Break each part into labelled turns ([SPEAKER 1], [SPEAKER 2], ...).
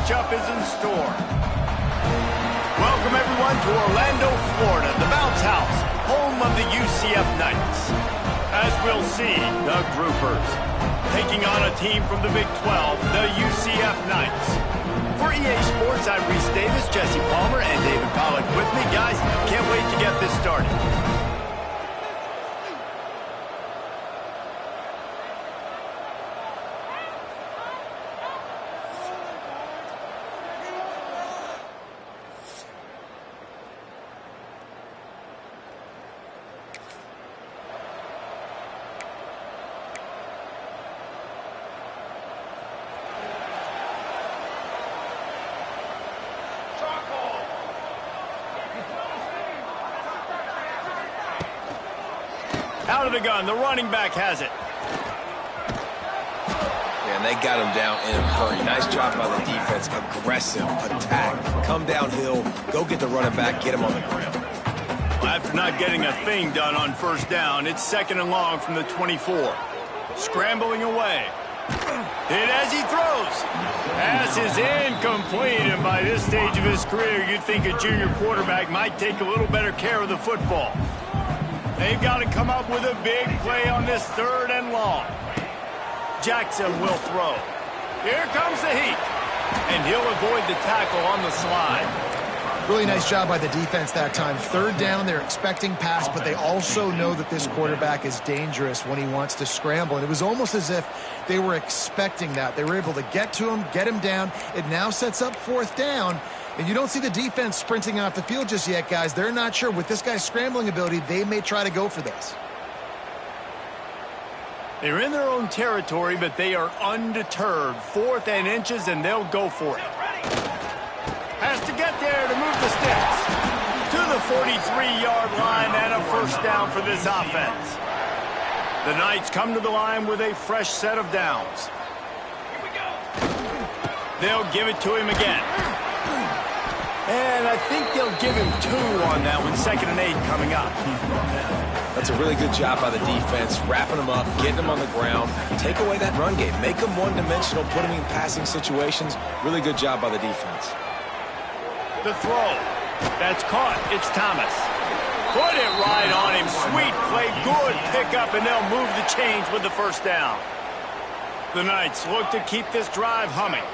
[SPEAKER 1] matchup is in store. Welcome, everyone, to Orlando, Florida, the Bounce House, home of the UCF Knights. As we'll see, the Groupers taking on a team from the Big 12, the UCF Knights. For EA Sports, I'm Reese Davis, Jesse Palmer, and David Pollack with me. Guys, can't wait to get this started. Out of the gun, the running back has it.
[SPEAKER 2] Yeah, and they got him down in a hurry. Nice job by the defense. Aggressive attack. Come downhill, go get the running back, get him on the ground.
[SPEAKER 1] Well, after not getting a thing done on first down, it's 2nd and long from the 24. Scrambling away. Hit as he throws. Pass is incomplete, and by this stage of his career, you'd think a junior quarterback might take a little better care of the football. They've got to come up with a big play on this 3rd and long. Jackson will throw. Here comes the heat. And he'll avoid the tackle on the slide.
[SPEAKER 3] Really nice job by the defense that time. 3rd down, they're expecting pass, but they also know that this quarterback is dangerous when he wants to scramble. And it was almost as if they were expecting that. They were able to get to him, get him down. It now sets up 4th down. And you don't see the defense sprinting off the field just yet, guys. They're not sure. With this guy's scrambling ability, they may try to go for this.
[SPEAKER 1] They're in their own territory, but they are undeterred. 4th and inches, and they'll go for it. Has to get there to move the sticks. To the 43-yard line and a 1st down for this offense. The Knights come to the line with a fresh set of downs. They'll give it to him again. And I think they'll give him 2 on that one. 2nd and 8 coming up.
[SPEAKER 2] That's a really good job by the defense, wrapping them up, getting them on the ground. Take away that run game. Make them one-dimensional, put them in passing situations. Really good job by the defense.
[SPEAKER 1] The throw. That's caught. It's Thomas. Put it right on him. Sweet play. Good pickup, and they'll move the chains with the 1st down. The Knights look to keep this drive humming.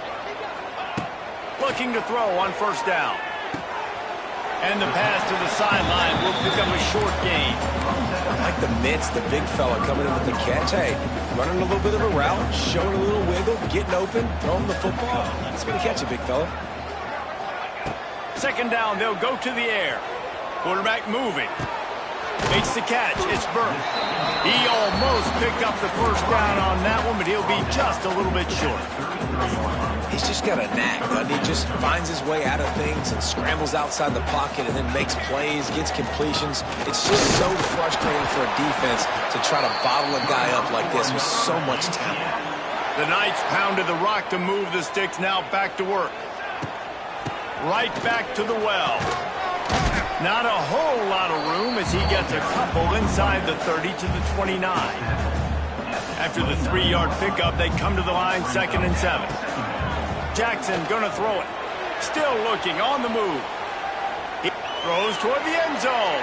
[SPEAKER 1] Looking to throw on 1st down. And the pass to the sideline will pick up a short gain.
[SPEAKER 2] I like the mitts, the big fella coming in with the catch. Hey, running a little bit of a route, showing a little wiggle, getting open, throwing the football. It's going to catch a big fella.
[SPEAKER 1] 2nd down, they'll go to the air. Quarterback moving. Makes the catch. It's Burke. He almost picked up the 1st down on that one, but he'll be just a little bit short.
[SPEAKER 2] He's just got a knack, doesn't he? Just finds his way out of things and scrambles outside the pocket and then makes plays, gets completions. It's just so frustrating for a defense to try to bottle a guy up like this with so much talent.
[SPEAKER 1] The Knights pounded the rock to move the sticks, now back to work. Right back to the well. Not a whole lot of room as he gets a couple inside the 30 to the 29. After the 3-yard pickup, they come to the line 2nd and 7. Jackson gonna throw it. Still looking on the move. He throws toward the end zone.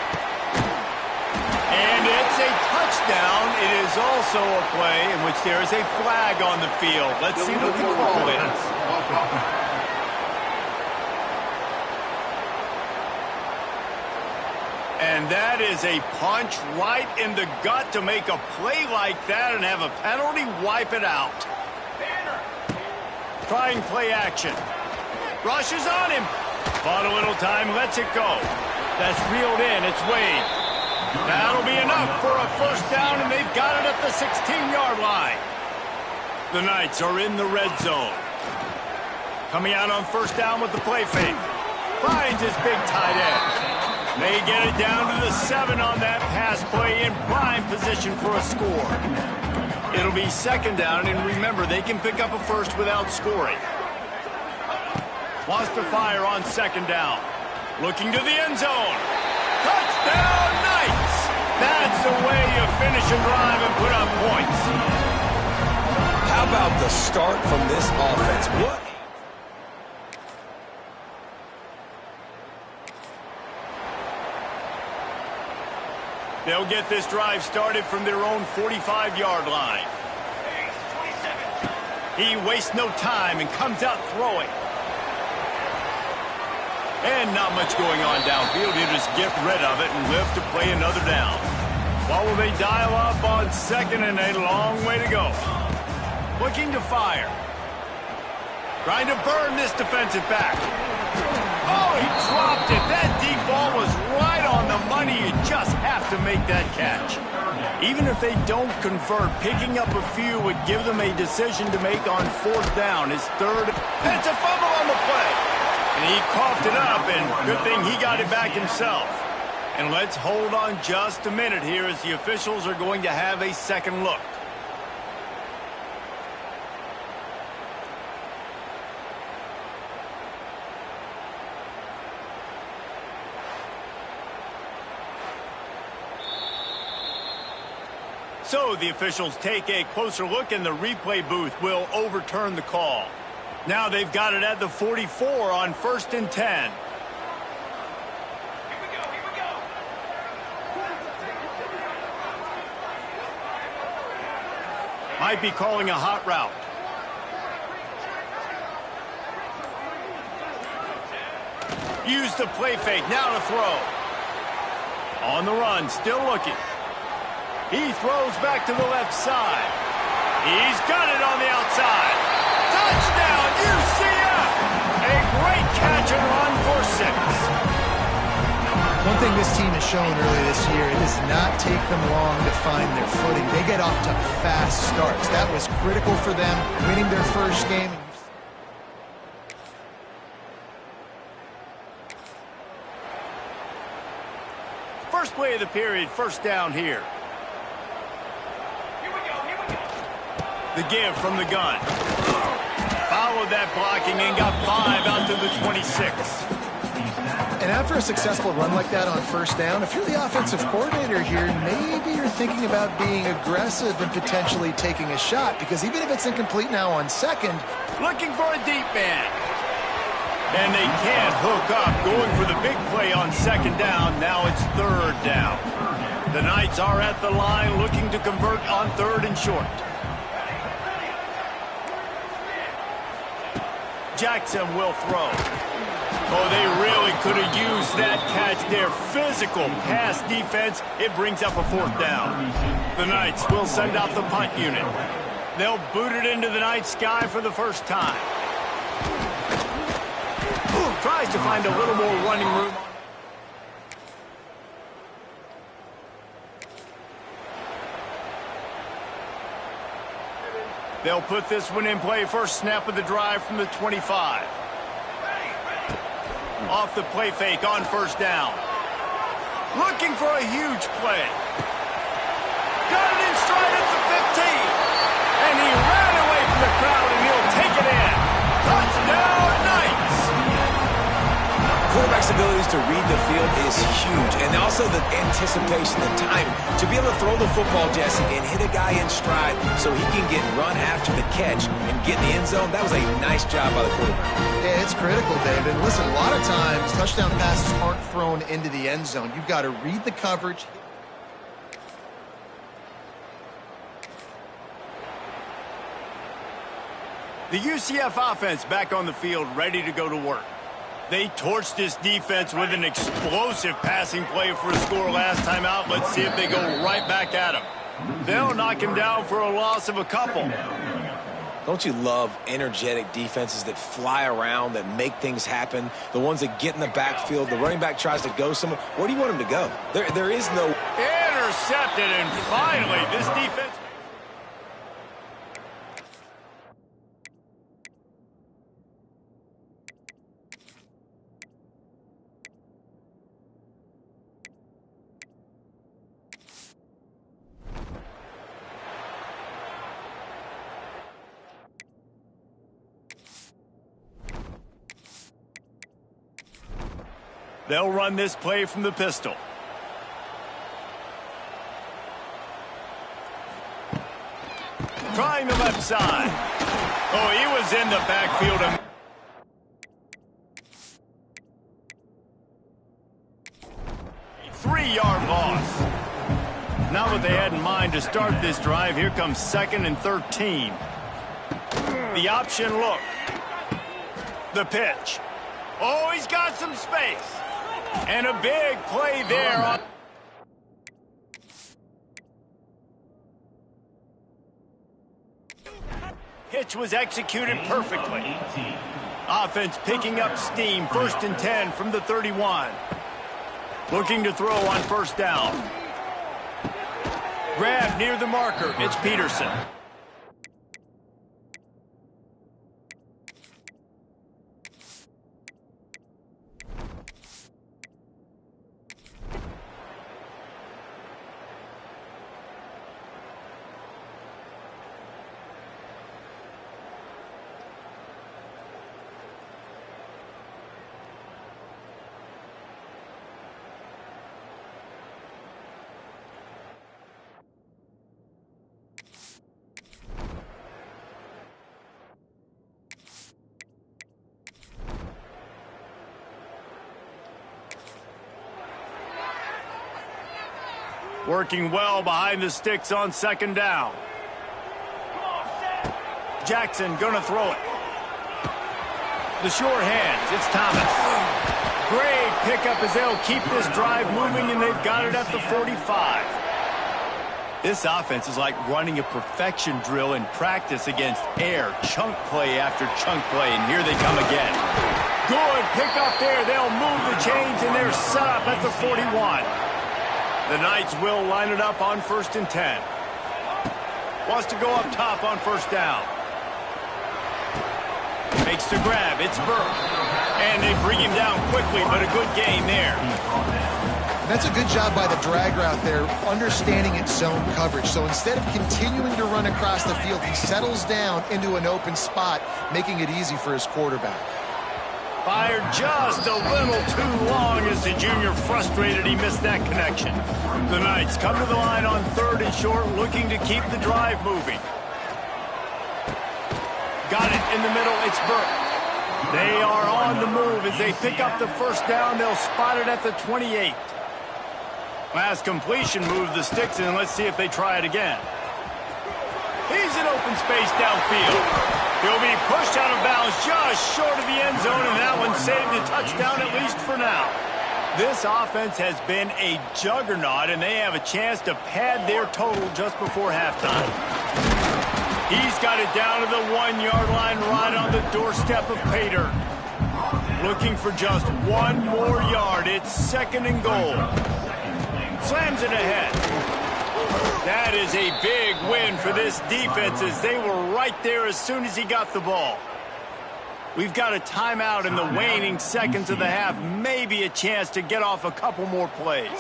[SPEAKER 1] And it's a touchdown. It is also a play in which there is a flag on the field. Let's see what the call is. And that is a punch right in the gut to make a play like that and have a penalty wipe it out. Trying play action. Rushes on him. Bought a little time, lets it go. That's reeled in, it's Wade. That'll be enough for a 1st down, and they've got it at the 16-yard line. The Knights are in the red zone. Coming out on 1st down with the play fake. Finds his big tight end. They get it down to the 7 on that pass play in prime position for a score. It'll be 2nd down, and remember, they can pick up a 1st without scoring. Wants to fire on 2nd down. Looking to the end zone. Touchdown, Knights! That's the way you finish a drive and put up points.
[SPEAKER 2] How about the start from this offense? What?
[SPEAKER 1] They'll get this drive started from their own 45-yard line. He wastes no time and comes out throwing. And not much going on downfield. He'll just get rid of it and live to play another down. What will they dial up on second and a long way to go? Looking to fire. Trying to burn this defensive back. Oh, he dropped it. That deep ball was right on the money. You just have to make that catch. Even if they don't convert, picking up a few would give them a decision to make on fourth down. His third. And it's a fumble on the play. And he coughed it up, and good thing he got it back himself. And let's hold on just a minute here as the officials are going to have a second look. So the officials take a closer look, and the replay booth will overturn the call. Now they've got it at the 44 on 1st and 10. Might be calling a hot route. Use the play fake, now to throw. On the run, still looking. He throws back to the left side. He's got it on the outside. Touchdown, UCF! A great catch and run for 6.
[SPEAKER 3] One thing this team has shown early this year, it does not take them long to find their footing. They get off to fast starts. That was critical for them, winning their first game.
[SPEAKER 1] First play of the period, first down here. The give from the gun. Followed that blocking and got 5 out to the 26.
[SPEAKER 3] And after a successful run like that on first down, if you're the offensive coordinator here, maybe you're thinking about being aggressive and potentially taking a shot, because even if it's incomplete now on second.
[SPEAKER 1] Looking for a deep man. And they can't hook up, going for the big play on second down. Now it's third down. The Knights are at the line looking to convert on third and short. Jackson will throw. Oh, they really could have used that catch there. Physical pass defense. It brings up a fourth down. The Knights will send out the punt unit. They'll boot it into the night sky for the first time. Tries to find a little more running room. They'll put this one in play. First snap of the drive from the 25. Off the play fake on first down. Looking for a huge play. Got it in stride at the 15. And he ran away from the crowd, and he'll take it in. Touchdown, Knights!
[SPEAKER 2] Quarterback's abilities to read the field is huge, and also the anticipation, the time to be able to throw the football, Jesse, and hit a guy in stride so he can get run after the catch and get in the end zone. That was a nice job by the quarterback.
[SPEAKER 3] Yeah, it's critical, David. Listen, a lot of times touchdown passes aren't thrown into the end zone. You've got to read the coverage.
[SPEAKER 1] The UCF offense back on the field, ready to go to work. They torched this defense with an explosive passing play for a score last time out. Let's see if they go right back at him. They'll knock him down for a loss of a couple.
[SPEAKER 2] Don't you love energetic defenses that fly around, that make things happen? The ones that get in the backfield, the running back tries to go somewhere. Where do you want him to go? There is no...
[SPEAKER 1] Intercepted, and finally, this defense... They'll run this play from the pistol. Trying the left side. Oh, he was in the backfield. 3-yard loss. Not what they had in mind to start this drive. Here comes 2nd and 13. The option look. The pitch. Oh, he's got some space. And a big play there. Pitch was executed perfectly. Offense picking up steam. 1st and 10 from the 31. Looking to throw on 1st down. Grab near the marker. It's Peterson. Working well behind the sticks on 2nd down. Jackson gonna throw it. The short hands, it's Thomas. Great pickup as they'll keep this drive moving, and they've got it at the 45. This offense is like running a perfection drill in practice against air. Chunk play after chunk play, and here they come again. Good pickup there. They'll move the chains, and they're set up at the 41. The Knights will line it up on 1st and 10. Wants to go up top on 1st down. Makes the grab. It's Burke. And they bring him down quickly, but a good gain there.
[SPEAKER 3] That's a good job by the drag route there, understanding its zone coverage. So instead of continuing to run across the field, he settles down into an open spot, making it easy for his quarterback.
[SPEAKER 1] Fired just a little too long as the junior frustrated he missed that connection. The Knights come to the line on 3rd and short, looking to keep the drive moving. Got it in the middle. It's Burke. They are on the move as they pick up the 1st down. They'll spot it at the 28. Last completion moved the sticks, and let's see if they try it again. He's in open space downfield. He'll be pushed out of bounds just short of the end zone, and that one saved a touchdown at least for now. This offense has been a juggernaut, and they have a chance to pad their total just before halftime. He's got it down to the 1-yard line right on the doorstep of Pater. Looking for just 1 more yard. It's 2nd and goal. Slams it ahead. That is a big win for this defense as they were right there as soon as he got the ball. We've got a timeout in the waning seconds of the half. Maybe a chance to get off a couple more plays.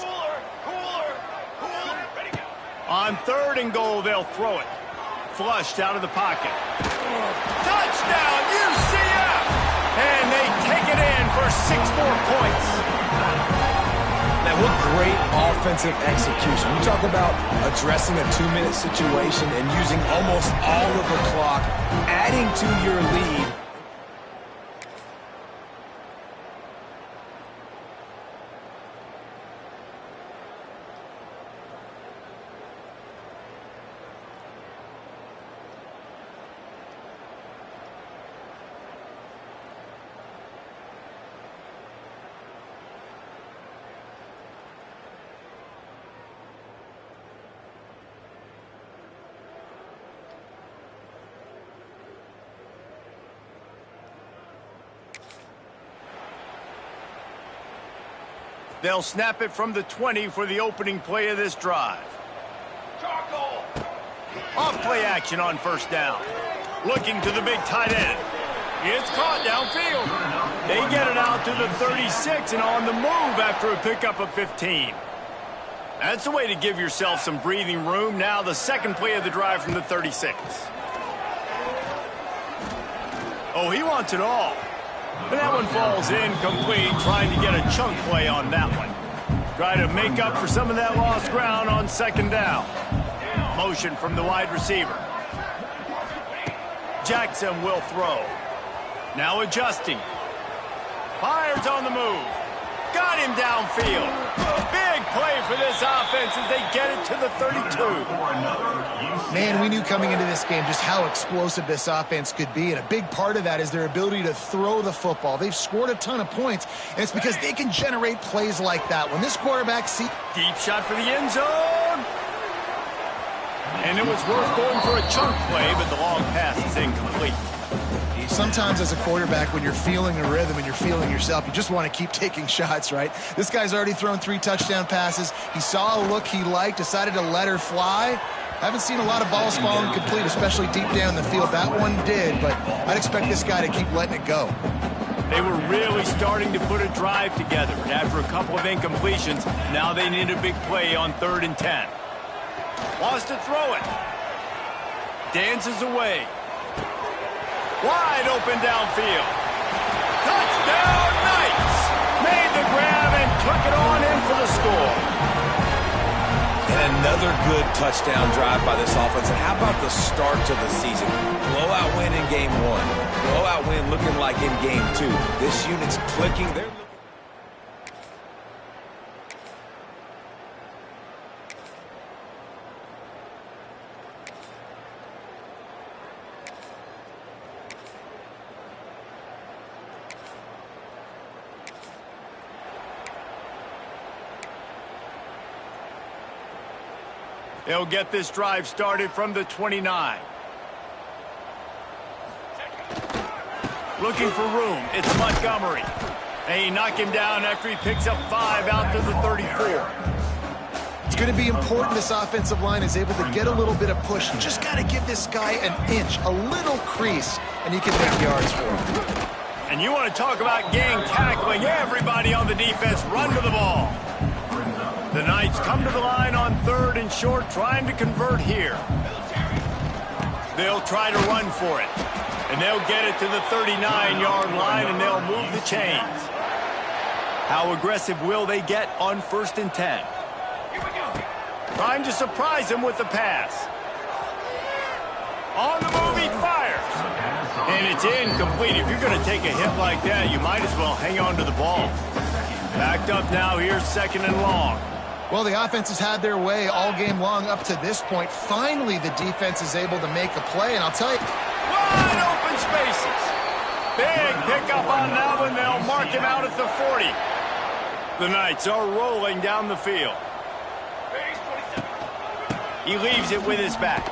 [SPEAKER 1] On 3rd and goal, they'll throw it. Flushed out of the pocket. Touchdown, UCF! And they take it in for 6 more points.
[SPEAKER 2] Man, what great offensive execution. You talk about addressing a 2-minute situation and using almost all of the clock, adding to your lead.
[SPEAKER 1] They'll snap it from the 20 for the opening play of this drive. Off play action on 1st down. Looking to the big tight end. It's caught downfield. They get it out to the 36 and on the move after a pickup of 15. That's a way to give yourself some breathing room. Now the 2nd play of the drive from the 36. Oh, he wants it all. But that one falls incomplete, trying to get a chunk play on that one. Try to make up for some of that lost ground on 2nd down. Motion from the wide receiver. Jackson will throw. Now adjusting. Fires on the move. Got him downfield. Big play for this offense as they get it to the 32.
[SPEAKER 3] Man, we knew coming into this game just how explosive this offense could be, and a big part of that is their ability to throw the football. They've scored a ton of points, and it's because they can generate plays like that. When this quarterback sees...
[SPEAKER 1] Deep shot for the end zone. And it was worth going for a chunk play, but the long pass is incomplete.
[SPEAKER 3] Sometimes as a quarterback, when you're feeling a rhythm and you're feeling yourself, you just want to keep taking shots, right? This guy's already thrown 3 touchdown passes. He saw a look he liked, decided to let her fly. Haven't seen a lot of balls falling complete, especially deep down the field. That one did, but I'd expect this guy to keep letting it go.
[SPEAKER 1] They were really starting to put a drive together. And after a couple of incompletions, now they need a big play on 3rd and 10. Wants to throw it. Dances away. Wide open downfield. Touchdown, Knights! Made the grab and took it on in for the score.
[SPEAKER 2] And another good touchdown drive by this offense. And how about the start to the season? Blowout win in game 1. Blowout win looking like in game 2. This unit's clicking.
[SPEAKER 1] They'll get this drive started from the 29. Looking for room. It's Montgomery. They knock him down after he picks up 5 out to the 34.
[SPEAKER 3] It's going to be important this offensive line is able to get a little bit of push. You just got to give this guy an inch, a little crease, and he can make yards for him.
[SPEAKER 1] And you want to talk about gang tackling. Everybody on the defense run to the ball. The Knights come to the line on 3rd and short, trying to convert here. They'll try to run for it. And they'll get it to the 39-yard line, and they'll move the chains. How aggressive will they get on 1st and 10? Trying to surprise him with the pass. On the move, he fires. And it's incomplete. If you're going to take a hit like that, you might as well hang on to the ball. Backed up now, here's 2nd and long.
[SPEAKER 3] Well, the offense has had their way all game long up to this point. Finally, the defense is able to make a play, and I'll tell you...
[SPEAKER 1] Wide open spaces. Big pickup on that one. They'll mark him out at the 40. The Knights are rolling down the field. He leaves it with his back.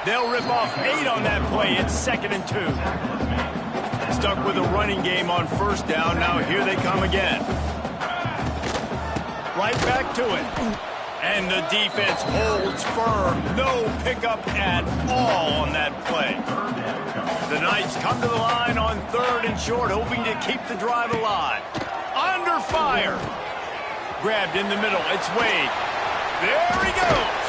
[SPEAKER 1] They'll rip off 8 on that play. It's 2nd and 2. Stuck with a running game on 1st down. Now here they come again. Right back to it. And the defense holds firm. No pickup at all on that play. The Knights come to the line on 3rd and short, hoping to keep the drive alive. Under fire. Grabbed in the middle. It's Wade. There he goes.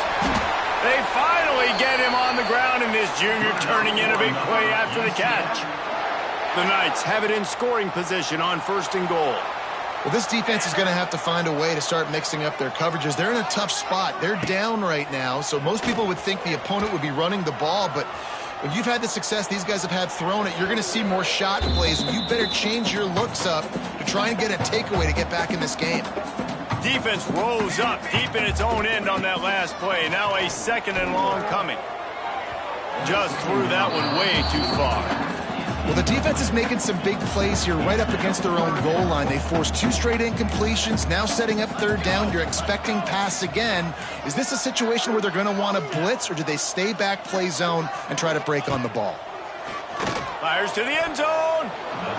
[SPEAKER 1] They finally get him on the ground, and this junior turning in a big play after the catch. The Knights have it in scoring position on 1st and goal.
[SPEAKER 3] Well, this defense is going to have to find a way to start mixing up their coverages. They're in a tough spot. They're down right now, so most people would think the opponent would be running the ball, but when you've had the success these guys have had throwing it, you're going to see more shot plays, and you better change your looks up to try and get a takeaway to get back in this game.
[SPEAKER 1] Defense rose up deep in its own end on that last play. Now a 2nd and long coming. Just threw that one way too far.
[SPEAKER 3] Well, the defense is making some big plays here right up against their own goal line. They forced 2 straight incompletions, now setting up 3rd down. You're expecting pass again. Is this a situation where they're going to want to blitz, or do they stay back, play zone, and try to break on the ball?
[SPEAKER 1] Fires to the end zone.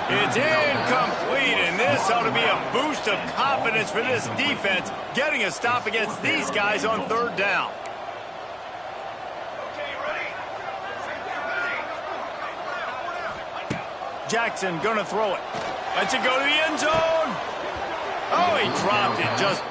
[SPEAKER 1] It's incomplete, and this ought to be a boost of confidence for this defense, getting a stop against these guys on 3rd down. Jackson gonna throw it. Lets it go to the end zone. Oh, he dropped it. Just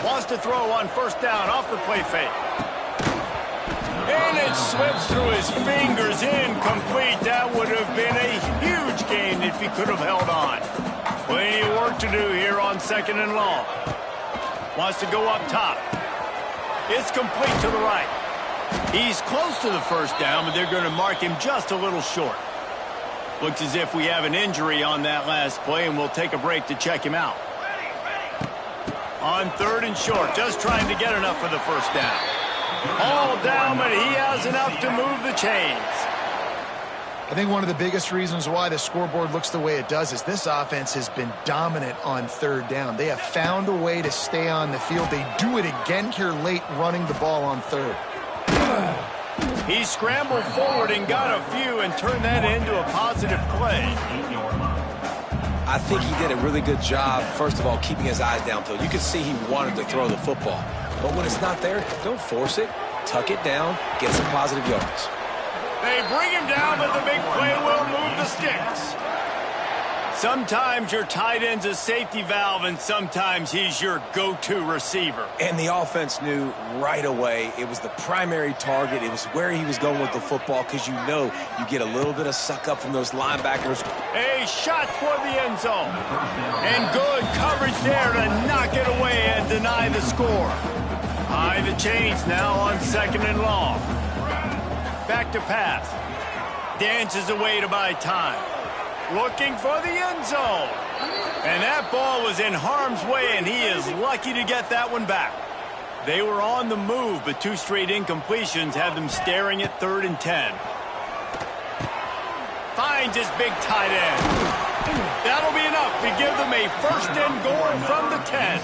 [SPEAKER 1] wants to throw on 1st down off the play fake. And it slips through his fingers, incomplete. That would have been a huge gain if he could have held on. Plenty of work to do here on 2nd and long. Wants to go up top. It's complete to the right. He's close to the first down, but they're going to mark him just a little short. Looks as if we have an injury on that last play, and we'll take a break to check him out. On 3rd and short, just trying to get enough for the first down. All down, but he has enough to move the chains.
[SPEAKER 3] I think one of the biggest reasons why the scoreboard looks the way it does is this offense has been dominant on 3rd down. They have found a way to stay on the field. They do it again here late, running the ball on 3rd.
[SPEAKER 1] He scrambled forward and got a few and turned that into a positive play.
[SPEAKER 2] I think he did a really good job, first of all, keeping his eyes downfield. You could see he wanted to throw the football. But when it's not there, don't force it. Tuck it down, get some positive yards.
[SPEAKER 1] They bring him down, but the big play will move the sticks. Sometimes your tight end's a safety valve, and sometimes he's your go-to receiver.
[SPEAKER 2] And the offense knew right away it was the primary target. It was where he was going with the football, because you know you get a little bit of suck-up from those linebackers.
[SPEAKER 1] A shot toward the end zone. And good coverage there to knock it away and deny the score. High the chains now on 2nd and long. Back to pass. Dances away to buy time. Looking for the end zone. And that ball was in harm's way, and he is lucky to get that one back. They were on the move, but 2 straight incompletions have them staring at 3rd and 10. Finds his big tight end. That'll be enough to give them a 1st and goal from the 10.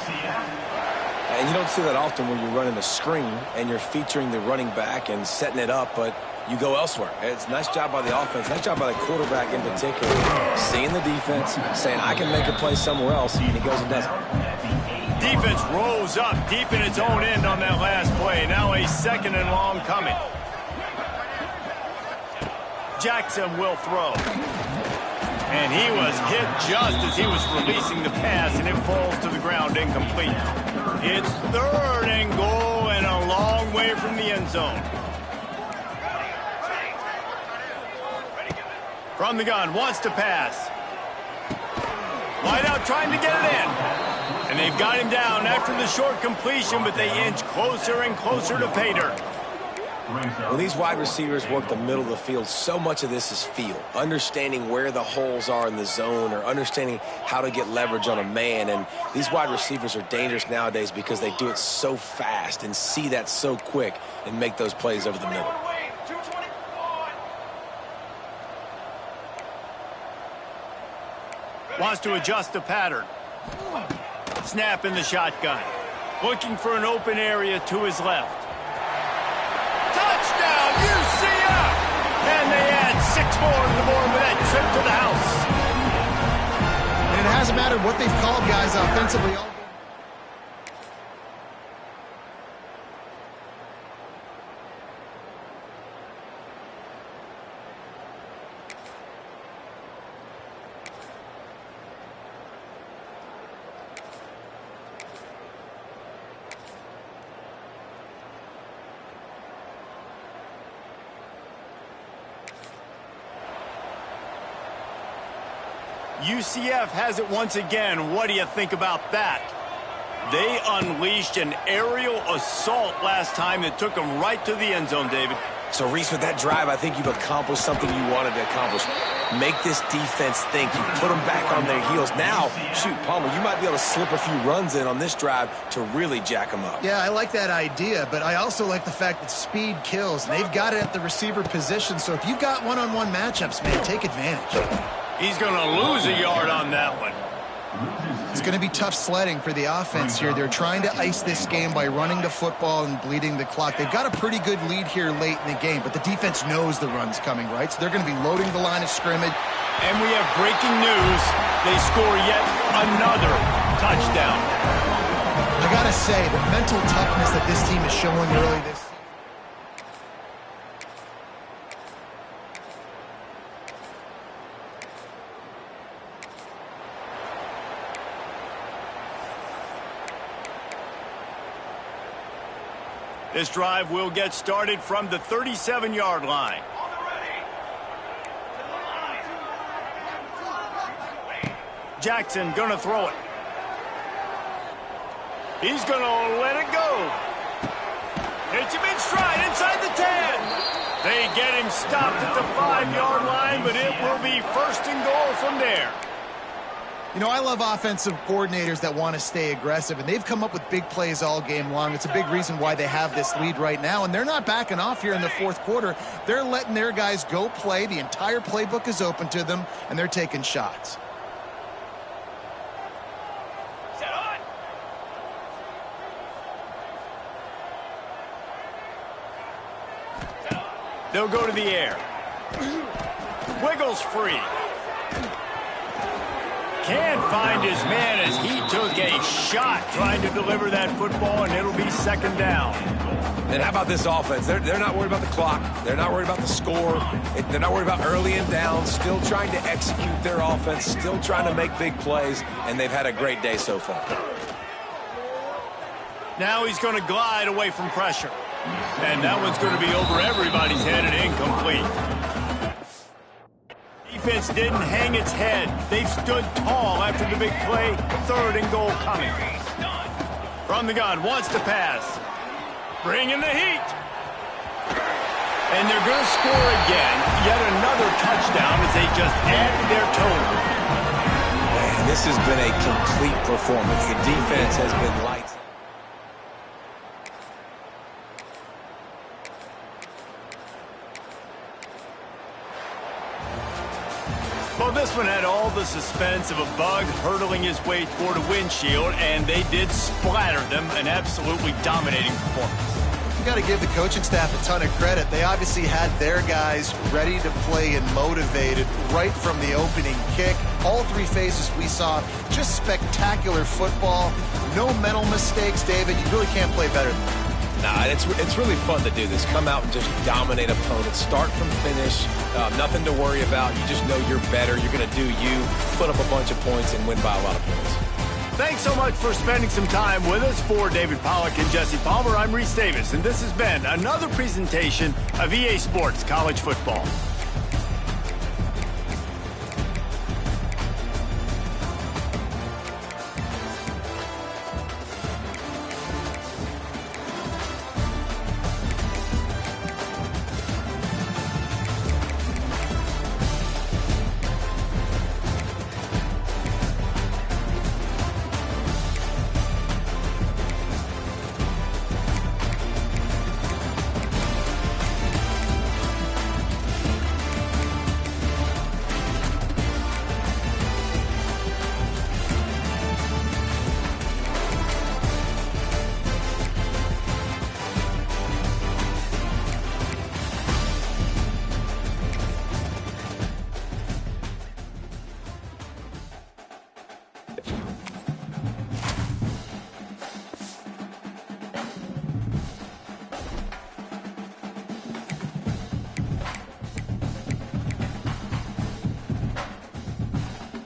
[SPEAKER 2] And you don't see that often when you're running a screen and you're featuring the running back and setting it up, but you go elsewhere. It's a nice job by the offense, nice job by the quarterback in particular, seeing the defense, saying, I can make a play somewhere else, and he goes and does it.
[SPEAKER 1] Defense rose up deep in its own end on that last play. Now a 2nd and long coming. Jackson will throw. And he was hit just as he was releasing the pass, and it falls to the ground incomplete. It's 3rd and goal and a long way from the end zone. From the gun, wants to pass. Wide out trying to get it in. And they've got him down after the short completion, but they inch closer and closer to pay dirt.
[SPEAKER 2] When these wide receivers work the middle of the field, so much of this is feel. Understanding where the holes are in the zone or understanding how to get leverage on a man. And these wide receivers are dangerous nowadays because they do it so fast and see that so quick and make those plays over the middle.
[SPEAKER 1] Wants to adjust the pattern. Snap in the shotgun. Looking for an open area to his left. Touchdown, UCF! And they add 6 more to the board with that trip to the house.
[SPEAKER 3] And it hasn't mattered what they've called, guys, offensively.
[SPEAKER 1] UCF has it once again. What do you think about that? They unleashed an aerial assault last time that took them right to the end zone, David.
[SPEAKER 2] So, Reese, with that drive, I think you've accomplished something you wanted to accomplish. Make this defense think. You put them back on their heels. Now, shoot, Palmer, you might be able to slip a few runs in on this drive to really jack them up.
[SPEAKER 3] Yeah, I like that idea, but I also like the fact that speed kills. They've got it at the receiver position, so if you've got one-on-one matchups, man, take advantage.
[SPEAKER 1] He's going to lose a yard on that one.
[SPEAKER 3] It's going to be tough sledding for the offense here. They're trying to ice this game by running the football and bleeding the clock. They've got a pretty good lead here late in the game, but the defense knows the run's coming, right? So they're going to be loading the line of scrimmage.
[SPEAKER 1] And we have breaking news. They score yet another touchdown.
[SPEAKER 3] I got to say, the mental toughness that this team is showing early this season.
[SPEAKER 1] This drive will get started from the 37-yard line. Jackson gonna throw it. He's gonna let it go. Hits him in stride inside the 10. They get him stopped at the 5-yard line, but it will be 1st and goal from there.
[SPEAKER 3] You know, I love offensive coordinators that want to stay aggressive, and they've come up with big plays all game long. It's a big reason why they have this lead right now, and they're not backing off here in the 4th quarter. They're letting their guys go play. The entire playbook is open to them, and they're taking shots.
[SPEAKER 1] They'll go to the air. Wiggles free. Can't find his man as he took a shot trying to deliver that football, and it'll be 2nd down.
[SPEAKER 2] And how about this offense? They're not worried about the clock. They're not worried about the score. They're not worried about early and down. Still trying to execute their offense. Still trying to make big plays, and they've had a great day so far.
[SPEAKER 1] Now he's going to glide away from pressure. And that one's going to be over everybody's head and incomplete. Defense didn't hang its head. They've stood tall after the big play. 3rd and goal coming. From the gun, wants to pass. Bring in the heat. And they're going to score again. Yet another touchdown as they just add to their total.
[SPEAKER 2] Man, this has been a complete performance. The defense has been lights.
[SPEAKER 1] Well, this one had all the suspense of a bug hurtling his way toward a windshield, and they did splatter them. An absolutely dominating performance.
[SPEAKER 3] You got to give the coaching staff a ton of credit. They obviously had their guys ready to play and motivated right from the opening kick. All 3 phases we saw, just spectacular football. No mental mistakes, David. You really can't play better than that.
[SPEAKER 2] Nah, it's really fun to do this. Come out and just dominate opponents. Start from finish. Nothing to worry about. You just know you're better. You're going to do you. Put up a bunch of points and win by a lot of points.
[SPEAKER 1] Thanks so much for spending some time with us. For David Pollack and Jesse Palmer, I'm Reese Davis, and this has been another presentation of EA Sports College Football.